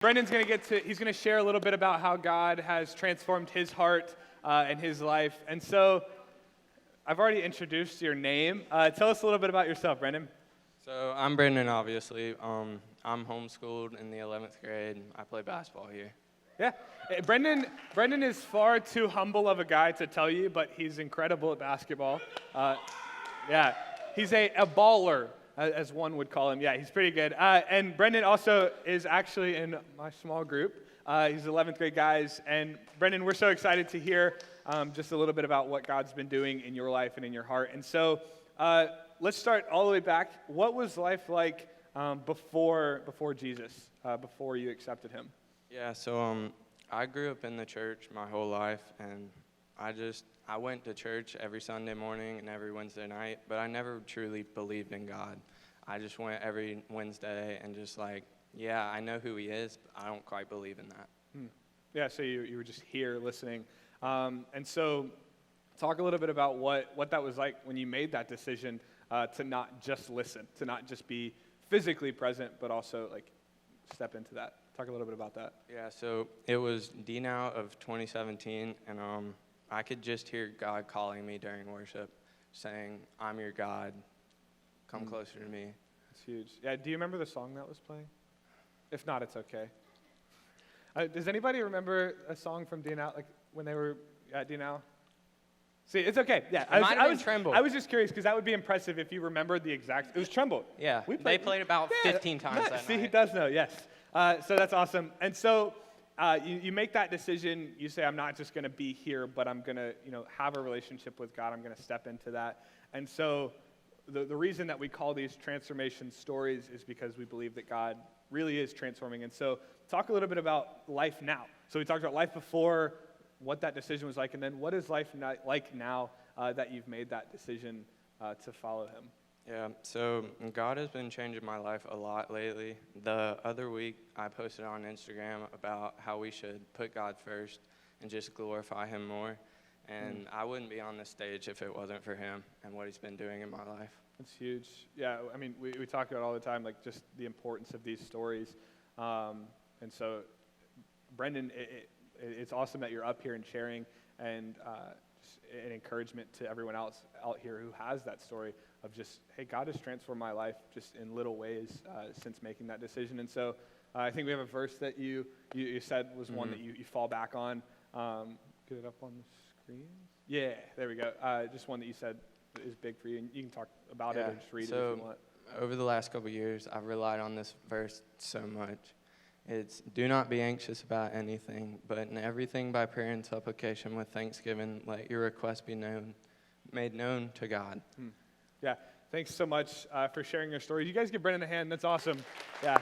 Brendan's he's going to share a little bit about how God has transformed his heart and his life. And so I've already introduced your name. Tell us a little bit about yourself, Brenden. So I'm Brenden, obviously. I'm homeschooled in the 11th grade. I play basketball here. Yeah, Brenden is far too humble of a guy to tell you, but he's incredible at basketball. Yeah, he's a baller, as one would call him. Yeah, he's pretty good. And Brenden also is actually in my small group. He's 11th grade guys. And Brenden, we're so excited to hear just a little bit about what God's been doing in your life and in your heart. And so let's start all the way back. What was life like before Jesus, before you accepted him? Yeah, so I grew up in the church my whole life, and I went to church every Sunday morning and every Wednesday night, but I never truly believed in God. I just went every Wednesday and just yeah, I know who he is, but I don't quite believe in that. Yeah, so you were just here listening. And so talk a little bit about what that was like when you made that decision to not just listen, to not just be physically present, but also step into that. Talk a little bit about that. Yeah, so it was DNOW of 2017, and I could just hear God calling me during worship, saying, "I'm your God, come closer to me." That's huge. Yeah, do you remember the song that was playing? If not, it's okay. Does anybody remember a song from DNOW, when they were at DNOW? See, it's okay. Yeah, I was Tremble. I was just curious because that would be impressive if you remembered the exact. It was Tremble. Yeah, they played about 15 times that See, night. he does know. Yes. So that's awesome. And so you make that decision. You say, "I'm not just going to be here, but I'm going to, have a relationship with God. I'm going to step into that." And so the reason that we call these transformation stories is because we believe that God really is transforming. And so talk a little bit about life now. So we talked about life before, what that decision was like, and then what is life like now that you've made that decision to follow him? Yeah, so God has been changing my life a lot lately. The other week, I posted on Instagram about how we should put God first and just glorify him more. And I wouldn't be on this stage if it wasn't for him and what he's been doing in my life. That's huge. Yeah, I mean, we talk about it all the time, just the importance of these stories. And so, Brenden, it's awesome that you're up here and sharing, and just an encouragement to everyone else out here who has that story of just, hey, God has transformed my life just in little ways since making that decision. And so I think we have a verse that you said was one that you fall back on. Get it up on the screen? Yeah, there we go. Just one that you said is big for you, and you can talk about it or just read it if you want. Over the last couple of years, I've relied on this verse so much. It's, "Do not be anxious about anything, but in everything by prayer and supplication with thanksgiving, let your requests be made known to God." Yeah, thanks so much for sharing your story. You guys give Brenden a hand. That's awesome. Yeah.